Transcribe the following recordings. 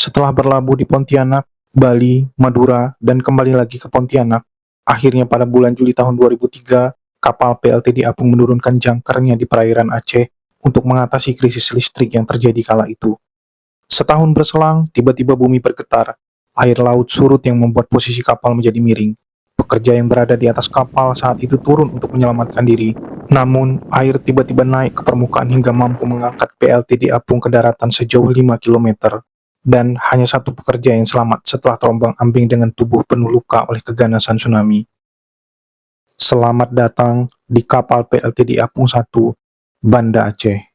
Setelah berlabuh di Pontianak, Bali, Madura, dan kembali lagi ke Pontianak, akhirnya pada bulan Juli tahun 2003, kapal PLTD Apung menurunkan jangkarnya di perairan Aceh untuk mengatasi krisis listrik yang terjadi kala itu. Setahun berselang, tiba-tiba bumi bergetar. Air laut surut yang membuat posisi kapal menjadi miring. Pekerja yang berada di atas kapal saat itu turun untuk menyelamatkan diri. Namun, air tiba-tiba naik ke permukaan hingga mampu mengangkat PLTD Apung ke daratan sejauh 5 kilometer. Dan hanya satu pekerja yang selamat setelah terombang-ambing dengan tubuh penuh luka oleh keganasan tsunami. Selamat datang di kapal PLTD Apung 1, Banda Aceh.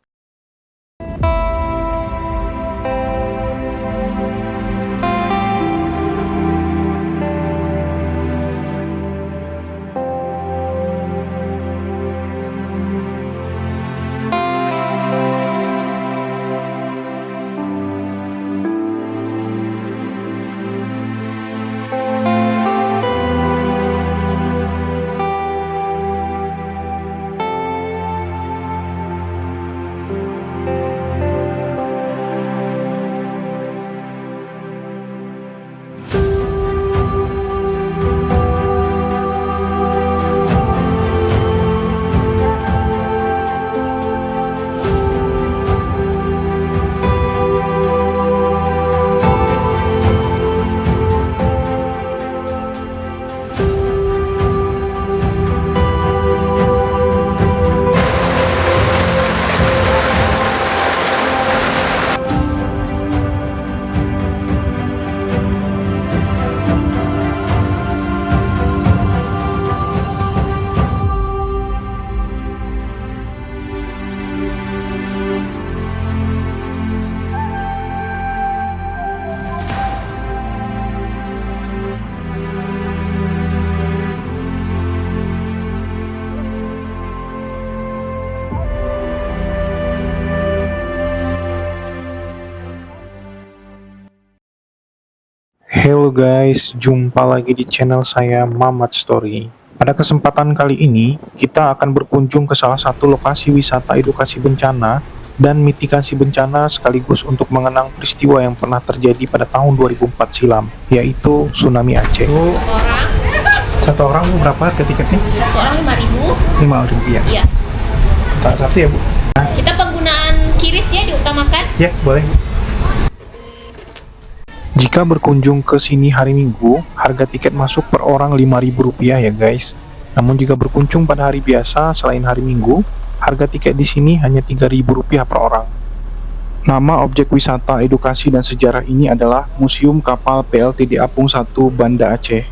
Hello guys, jumpa lagi di channel saya Mamat Story. Pada kesempatan kali ini, kita akan berkunjung ke salah satu lokasi wisata edukasi bencana dan mitigasi bencana sekaligus untuk mengenang peristiwa yang pernah terjadi pada tahun 2004 silam, yaitu tsunami Aceh. Orang, Satu orang berapa harga tiketnya? satu orang 5.000. 5.000 ya? Iya. Tak satu ya Bu? Kita penggunaan kiris ya diutamakan. Ya, boleh. Jika berkunjung ke sini hari Minggu, harga tiket masuk per orang Rp5.000 ya guys. Namun jika berkunjung pada hari biasa selain hari Minggu, harga tiket di sini hanya Rp3.000 per orang. Nama objek wisata edukasi dan sejarah ini adalah Museum Kapal PLTD Apung 1 Banda Aceh.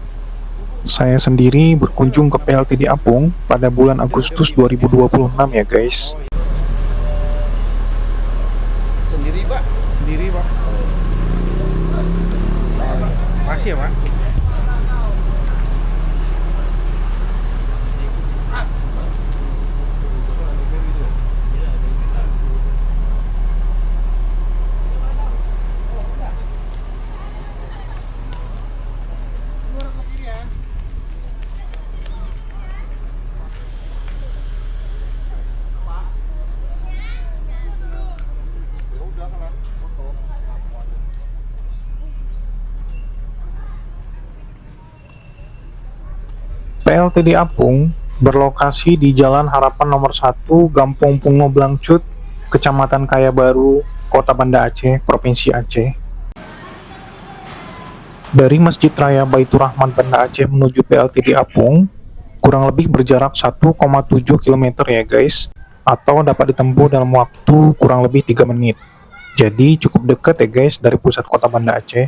Saya sendiri berkunjung ke PLTD Apung pada bulan Agustus 2026 ya guys. Sendiri Pak? Sendiri Pak. Makasih ya Pak. PLTD Apung berlokasi di Jalan Harapan nomor 1, Gampong Pungo Blangcut, Kecamatan Kaya Baru, Kota Banda Aceh, Provinsi Aceh. Dari Masjid Raya Baitur Rahman Banda Aceh menuju PLTD Apung, kurang lebih berjarak 1,7 km ya guys, atau dapat ditempuh dalam waktu kurang lebih 3 menit. Jadi cukup dekat ya guys dari pusat kota Banda Aceh.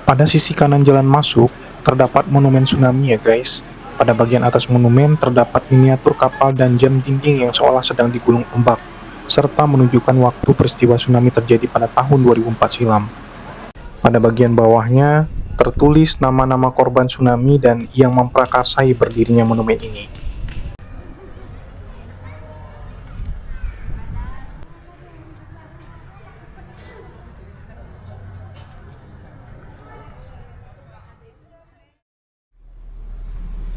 Pada sisi kanan jalan masuk, terdapat monumen tsunami ya guys. Pada bagian atas monumen terdapat miniatur kapal dan jam dinding yang seolah sedang digulung ombak, serta menunjukkan waktu peristiwa tsunami terjadi pada tahun 2004 silam. Pada bagian bawahnya, tertulis nama-nama korban tsunami dan yang memprakarsai berdirinya monumen ini.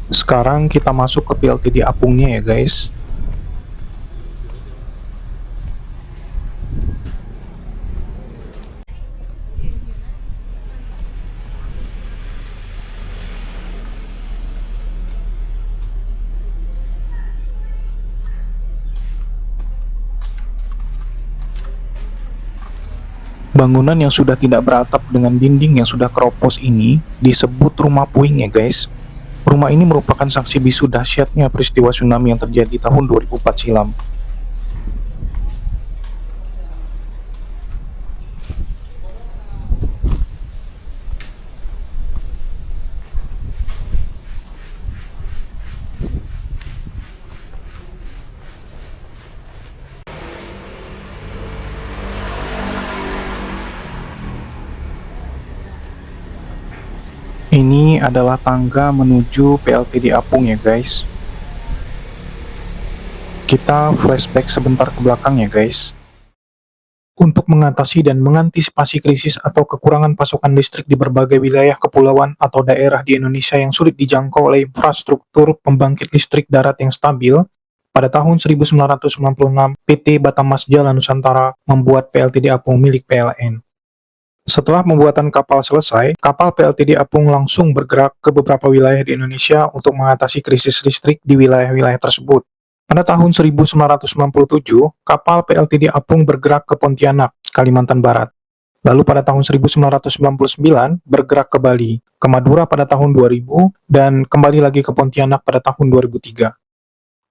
Sekarang kita masuk ke PLTD Apungnya ya guys. Bangunan yang sudah tidak beratap dengan dinding yang sudah keropos ini disebut rumah puing ya guys. Rumah ini merupakan saksi bisu dahsyatnya peristiwa tsunami yang terjadi tahun 2004 silam. Ini adalah tangga menuju PLTD Apung ya guys. Kita flashback sebentar ke belakang ya guys. Untuk mengatasi dan mengantisipasi krisis atau kekurangan pasokan listrik di berbagai wilayah kepulauan atau daerah di Indonesia yang sulit dijangkau oleh infrastruktur pembangkit listrik darat yang stabil, pada tahun 1996 PT Batamas Jala Nusantara membuat PLTD Apung milik PLN. Setelah pembuatan kapal selesai, kapal PLTD Apung langsung bergerak ke beberapa wilayah di Indonesia untuk mengatasi krisis listrik di wilayah-wilayah tersebut. Pada tahun 1997, kapal PLTD Apung bergerak ke Pontianak, Kalimantan Barat. Lalu pada tahun 1999, bergerak ke Bali, ke Madura pada tahun 2000, dan kembali lagi ke Pontianak pada tahun 2003.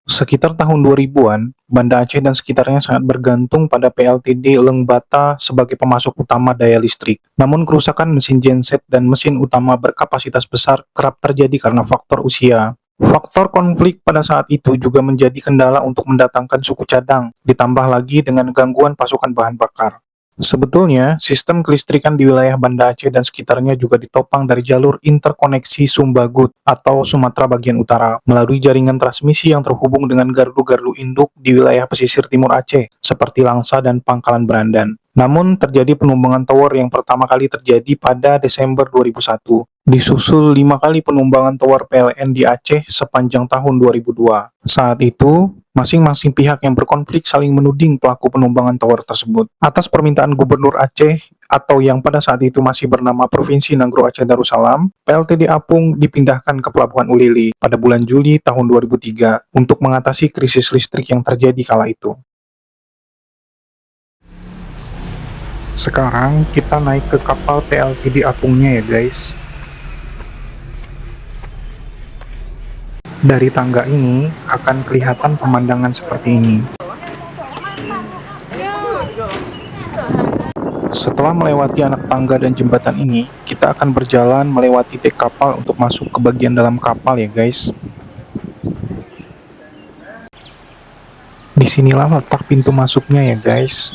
Sekitar tahun 2000-an, Banda Aceh dan sekitarnya sangat bergantung pada PLTD Lengbata sebagai pemasok utama daya listrik. Namun kerusakan mesin genset dan mesin utama berkapasitas besar kerap terjadi karena faktor usia. Faktor konflik pada saat itu juga menjadi kendala untuk mendatangkan suku cadang, ditambah lagi dengan gangguan pasokan bahan bakar. Sebetulnya, sistem kelistrikan di wilayah Banda Aceh dan sekitarnya juga ditopang dari jalur interkoneksi Sumbagut atau Sumatera bagian utara melalui jaringan transmisi yang terhubung dengan gardu-gardu induk di wilayah pesisir timur Aceh seperti Langsa dan Pangkalan Berandan. Namun, terjadi penumbangan tower yang pertama kali terjadi pada Desember 2001, disusul 5 kali penumbangan tower PLN di Aceh sepanjang tahun 2002. Saat itu, masing-masing pihak yang berkonflik saling menuding pelaku penumbangan tower tersebut. Atas permintaan Gubernur Aceh atau yang pada saat itu masih bernama Provinsi Nagro Aceh Darussalam, PLTD Apung dipindahkan ke Pelabuhan Ulili pada bulan Juli tahun 2003 untuk mengatasi krisis listrik yang terjadi kala itu. Sekarang kita naik ke kapal PLTD Apungnya ya guys. Dari tangga ini akan kelihatan pemandangan seperti ini. Setelah melewati anak tangga dan jembatan ini, kita akan berjalan melewati dek kapal untuk masuk ke bagian dalam kapal ya guys. Disinilah letak pintu masuknya ya guys.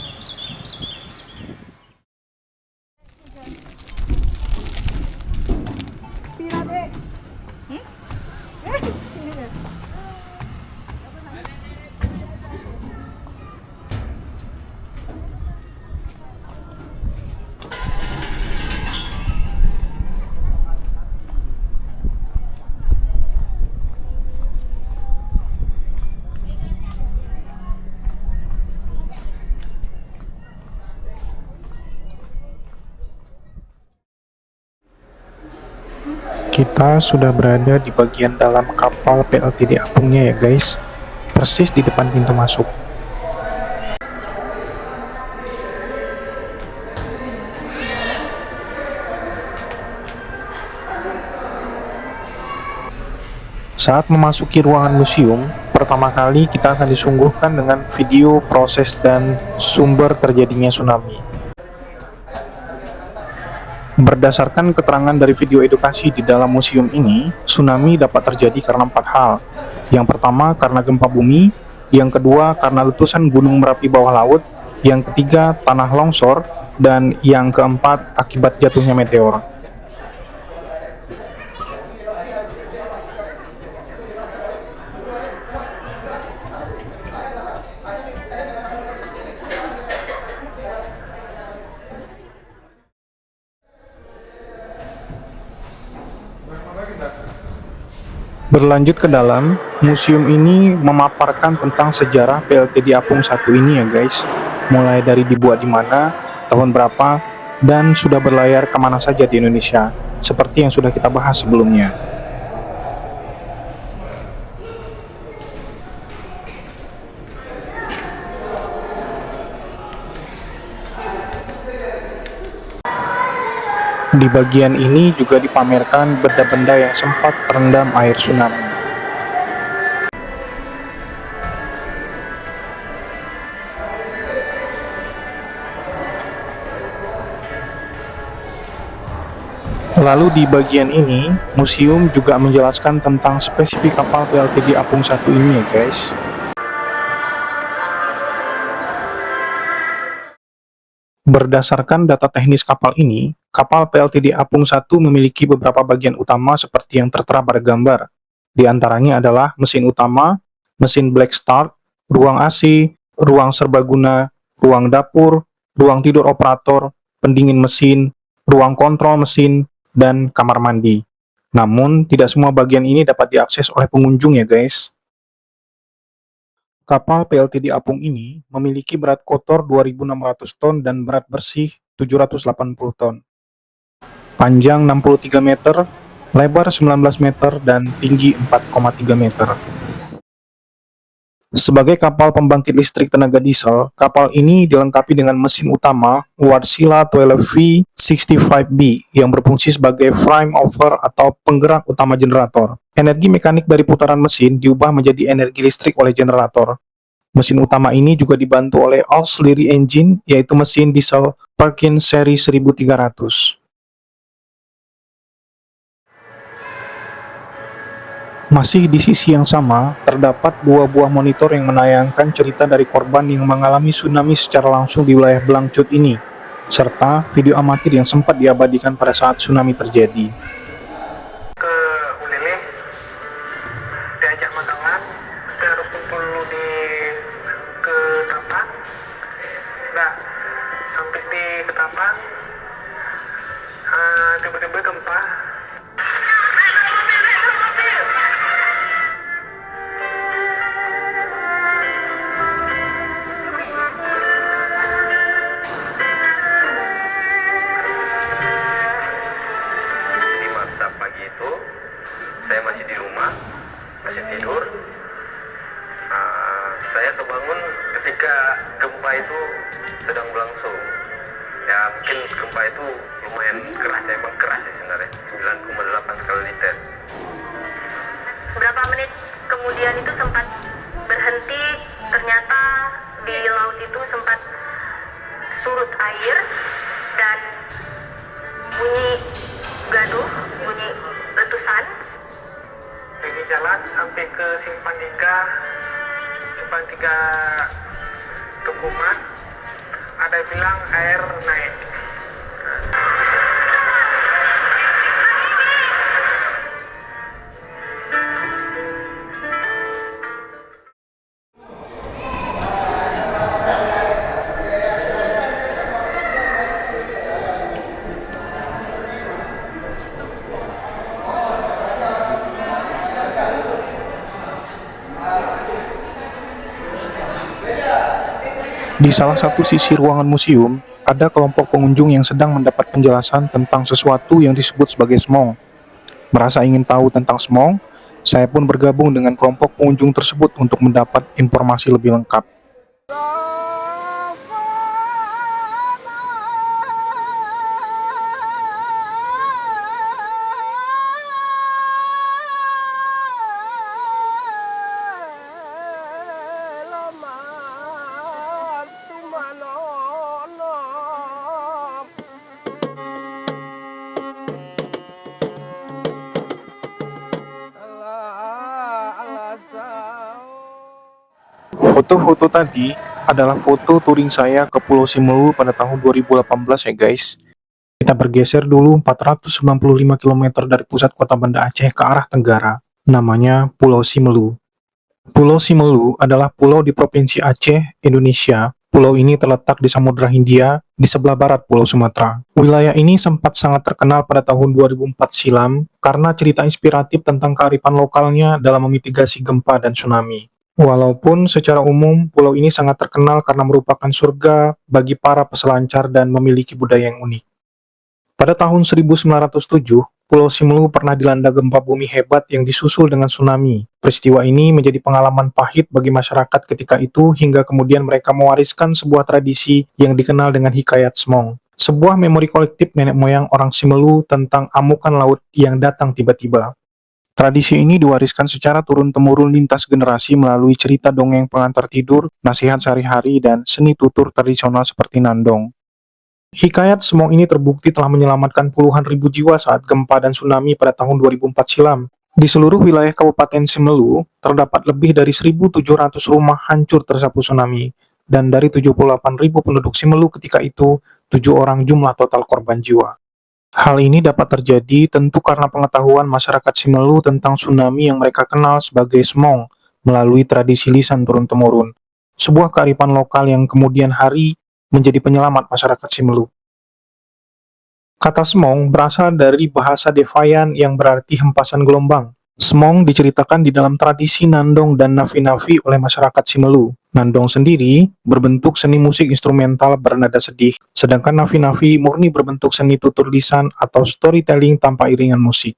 Kita sudah berada di bagian dalam kapal PLTD Apungnya ya guys, persis di depan pintu masuk. Saat memasuki ruangan museum, pertama kali kita akan disuguhkan dengan video proses dan sumber terjadinya tsunami. Berdasarkan keterangan dari video edukasi di dalam museum ini, tsunami dapat terjadi karena 4 hal. Yang pertama karena gempa bumi, yang kedua karena letusan gunung Merapi bawah laut, yang ketiga tanah longsor, dan yang keempat akibat jatuhnya meteor. Berlanjut ke dalam, museum ini memaparkan tentang sejarah PLTD Apung 1 ini ya guys. Mulai dari dibuat di mana, tahun berapa, dan sudah berlayar kemana saja di Indonesia, seperti yang sudah kita bahas sebelumnya. Di bagian ini juga dipamerkan benda-benda yang sempat terendam air tsunami. Lalu di bagian ini, museum juga menjelaskan tentang spesifik kapal PLTD Apung 1 ini ya guys. Berdasarkan data teknis kapal ini, kapal PLTD Apung 1 memiliki beberapa bagian utama seperti yang tertera pada gambar. Di antaranya adalah mesin utama, mesin black start, ruang AC, ruang serbaguna, ruang dapur, ruang tidur operator, pendingin mesin, ruang kontrol mesin, dan kamar mandi. Namun, tidak semua bagian ini dapat diakses oleh pengunjung ya guys. Kapal PLTD Apung ini memiliki berat kotor 2.600 ton dan berat bersih 780 ton. Panjang 63 meter, lebar 19 meter, dan tinggi 4,3 meter. Sebagai kapal pembangkit listrik tenaga diesel, kapal ini dilengkapi dengan mesin utama Wärtsilä 12V65B yang berfungsi sebagai prime mover atau penggerak utama generator. Energi mekanik dari putaran mesin diubah menjadi energi listrik oleh generator. Mesin utama ini juga dibantu oleh auxiliary engine, yaitu mesin diesel Perkins seri 1300. Masih di sisi yang sama, terdapat dua buah monitor yang menayangkan cerita dari korban yang mengalami tsunami secara langsung di wilayah Blangcut ini, serta video amatir yang sempat diabadikan pada saat tsunami terjadi. Ke Ulele, diajak makangan, kita harus kumpul dulu ke Ketapang. Nah, sampai di Ketapang, tiba-tiba gempa. Pagi itu saya masih di rumah, masih tidur. Saya terbangun ketika gempa itu sedang berlangsung. Ya mungkin gempa itu lumayan keras, emang keras ya sebenarnya, 9,8 skala Richter. Beberapa menit kemudian itu sempat berhenti, ternyata di laut itu sempat surut air dan bunyi gaduh, bunyi letusan. Ini jalan sampai ke Simpang 3 Tukuman, ada yang bilang air naik. Di salah satu sisi ruangan museum, ada kelompok pengunjung yang sedang mendapat penjelasan tentang sesuatu yang disebut sebagai smong. Merasa ingin tahu tentang smong, saya pun bergabung dengan kelompok pengunjung tersebut untuk mendapat informasi lebih lengkap. Foto-foto tadi adalah foto touring saya ke Pulau Simelu pada tahun 2018 ya guys. Kita bergeser dulu 495 km dari pusat kota Banda Aceh ke arah tenggara, namanya Pulau Simelu. Pulau Simelu adalah pulau di Provinsi Aceh, Indonesia. Pulau ini terletak di Samudra Hindia, di sebelah barat Pulau Sumatera. Wilayah ini sempat sangat terkenal pada tahun 2004 silam karena cerita inspiratif tentang kearifan lokalnya dalam memitigasi gempa dan tsunami. Walaupun secara umum pulau ini sangat terkenal karena merupakan surga bagi para peselancar dan memiliki budaya yang unik. Pada tahun 1907, Pulau Simelu pernah dilanda gempa bumi hebat yang disusul dengan tsunami. Peristiwa ini menjadi pengalaman pahit bagi masyarakat ketika itu hingga kemudian mereka mewariskan sebuah tradisi yang dikenal dengan Hikayat Smong. sebuah memori kolektif nenek moyang orang Simelu tentang amukan laut yang datang tiba-tiba. Tradisi ini diwariskan secara turun-temurun lintas generasi melalui cerita dongeng pengantar tidur, nasihat sehari-hari, dan seni tutur tradisional seperti nandong. Hikayat Semong ini terbukti telah menyelamatkan puluhan ribu jiwa saat gempa dan tsunami pada tahun 2004 silam. Di seluruh wilayah Kabupaten Simelu, terdapat lebih dari 1.700 rumah hancur tersapu tsunami, dan dari 78.000 penduduk Simelu ketika itu, 7 orang jumlah total korban jiwa. Hal ini dapat terjadi tentu karena pengetahuan masyarakat Simelu tentang tsunami yang mereka kenal sebagai Semong melalui tradisi lisan turun-temurun, sebuah kearifan lokal yang kemudian hari menjadi penyelamat masyarakat Simelu. Kata Semong berasal dari bahasa Devayan yang berarti hempasan gelombang. Semong diceritakan di dalam tradisi nandong dan nafi-nafi oleh masyarakat Simelu. Nandong sendiri berbentuk seni musik instrumental bernada sedih, sedangkan nafi-nafi murni berbentuk seni tutur lisan atau storytelling tanpa iringan musik.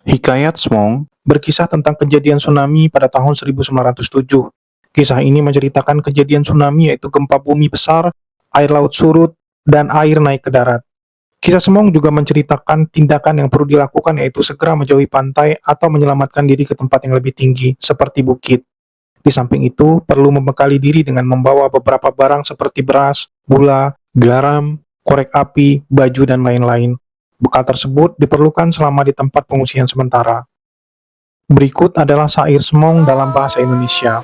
Hikayat Semong berkisah tentang kejadian tsunami pada tahun 1907. Kisah ini menceritakan kejadian tsunami yaitu gempa bumi besar, air laut surut, dan air naik ke darat. Kisah Semong juga menceritakan tindakan yang perlu dilakukan yaitu segera menjauhi pantai atau menyelamatkan diri ke tempat yang lebih tinggi, seperti bukit. Di samping itu, perlu membekali diri dengan membawa beberapa barang seperti beras, gula, garam, korek api, baju, dan lain-lain. Bekal tersebut diperlukan selama di tempat pengungsian sementara. Berikut adalah syair Semong dalam bahasa Indonesia.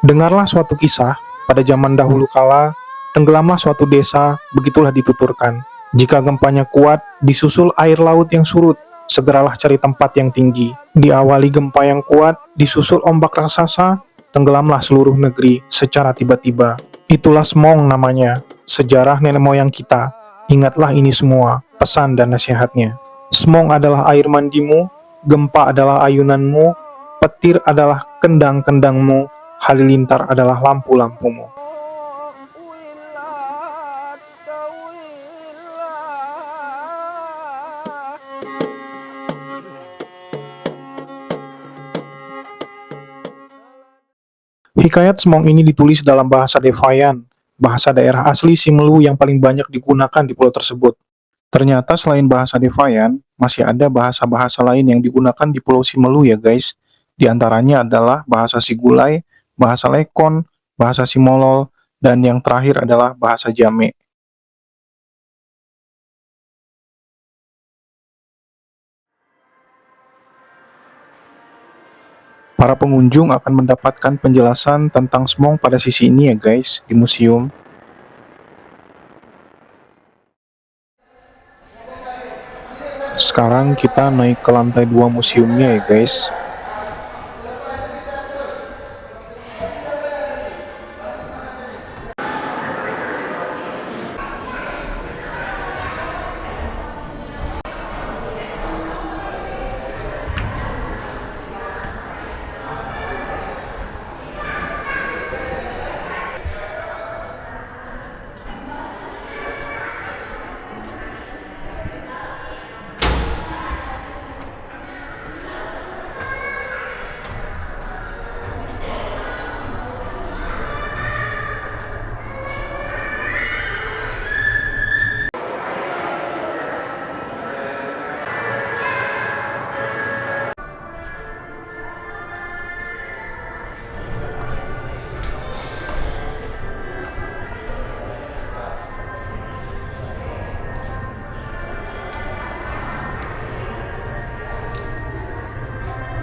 Dengarlah suatu kisah, pada zaman dahulu kala, tenggelamlah suatu desa, begitulah dituturkan. Jika gempanya kuat, disusul air laut yang surut, segeralah cari tempat yang tinggi. Diawali gempa yang kuat, disusul ombak raksasa, tenggelamlah seluruh negeri secara tiba-tiba. Itulah Semong namanya, sejarah nenek moyang kita. Ingatlah ini semua, pesan dan nasihatnya. Semong adalah air mandimu, gempa adalah ayunanmu, petir adalah kendang-kendangmu, halilintar adalah lampu-lampumu. Hikayat Semong ini ditulis dalam bahasa Devayan, bahasa daerah asli Simelu yang paling banyak digunakan di pulau tersebut. Ternyata selain bahasa Devayan, masih ada bahasa-bahasa lain yang digunakan di Pulau Simelu ya guys. Di antaranya adalah bahasa Sigulai, bahasa Lekon, bahasa Simolol, dan yang terakhir adalah bahasa Jame. Para pengunjung akan mendapatkan penjelasan tentang Semong pada sisi ini ya guys, di museum. Sekarang kita naik ke lantai 2 museumnya ya guys.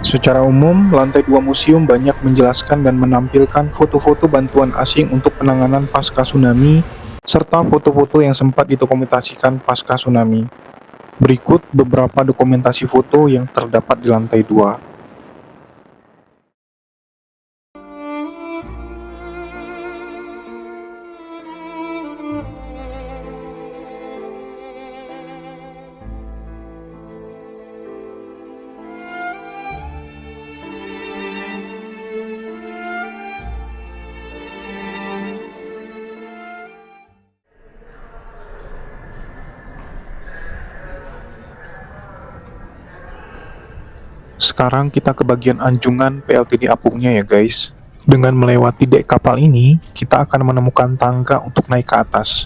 Secara umum, lantai 2 museum banyak menjelaskan dan menampilkan foto-foto bantuan asing untuk penanganan pasca tsunami, serta foto-foto yang sempat didokumentasikan pasca tsunami. Berikut beberapa dokumentasi foto yang terdapat di lantai 2. Sekarang kita ke bagian anjungan PLTD Apungnya ya guys. Dengan melewati dek kapal ini, kita akan menemukan tangga untuk naik ke atas.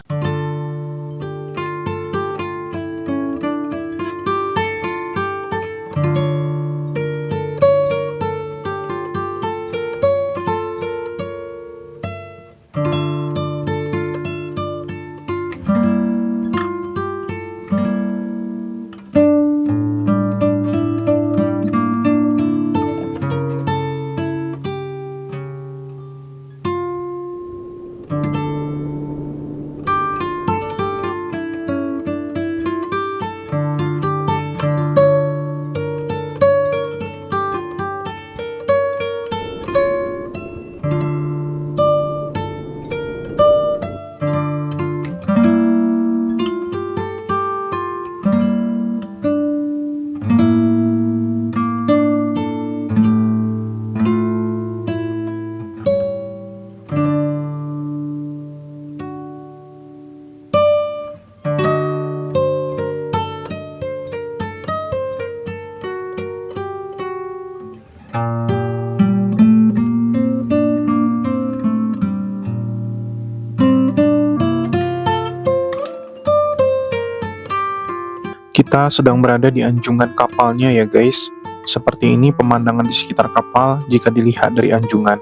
Kita sedang berada di anjungan kapalnya ya guys. Seperti ini pemandangan di sekitar kapal jika dilihat dari anjungan.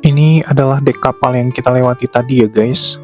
Ini adalah dek kapal yang kita lewati tadi ya guys.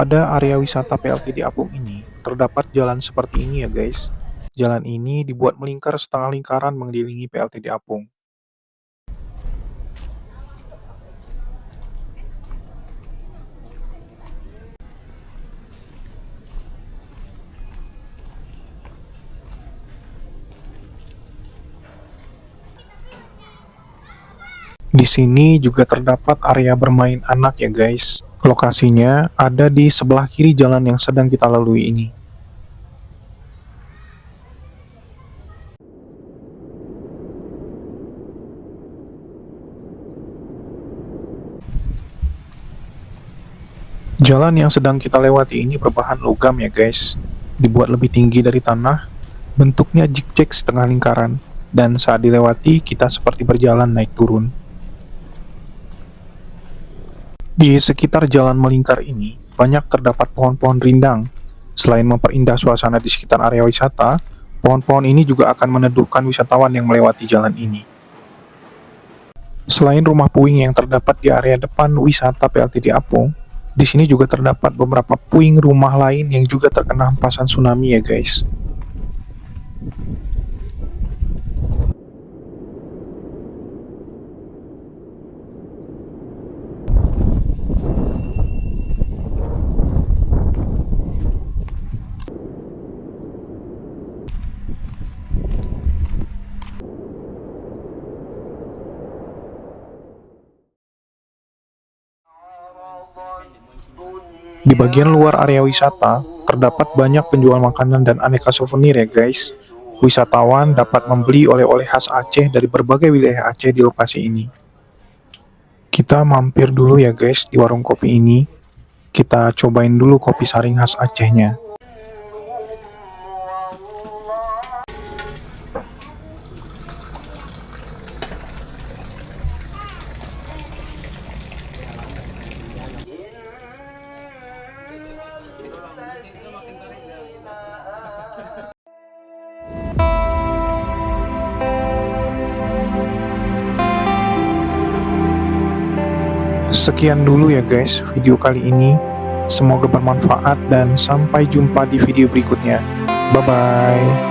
Pada area wisata PLTD Apung ini, terdapat jalan seperti ini ya guys. Jalan ini dibuat melingkar setengah lingkaran mengelilingi PLTD Apung. Di sini juga terdapat area bermain anak ya guys. Lokasinya ada di sebelah kiri jalan yang sedang kita lalui ini. Jalan yang sedang kita lewati ini berbahan logam ya guys. Dibuat lebih tinggi dari tanah, bentuknya zigzag setengah lingkaran, dan saat dilewati kita seperti berjalan naik turun. Di sekitar jalan melingkar ini, banyak terdapat pohon-pohon rindang. Selain memperindah suasana di sekitar area wisata, pohon-pohon ini juga akan meneduhkan wisatawan yang melewati jalan ini. Selain rumah puing yang terdapat di area depan wisata PLTD Apung, di sini juga terdapat beberapa puing rumah lain yang juga terkena hempasan tsunami ya guys. Di bagian luar area wisata, terdapat banyak penjual makanan dan aneka souvenir ya guys. Wisatawan dapat membeli oleh-oleh khas Aceh dari berbagai wilayah Aceh di lokasi ini. Kita mampir dulu ya guys di warung kopi ini. Kita cobain dulu kopi saring khas Acehnya. Sekian dulu ya guys video kali ini. Semoga bermanfaat dan sampai jumpa di video berikutnya. Bye bye.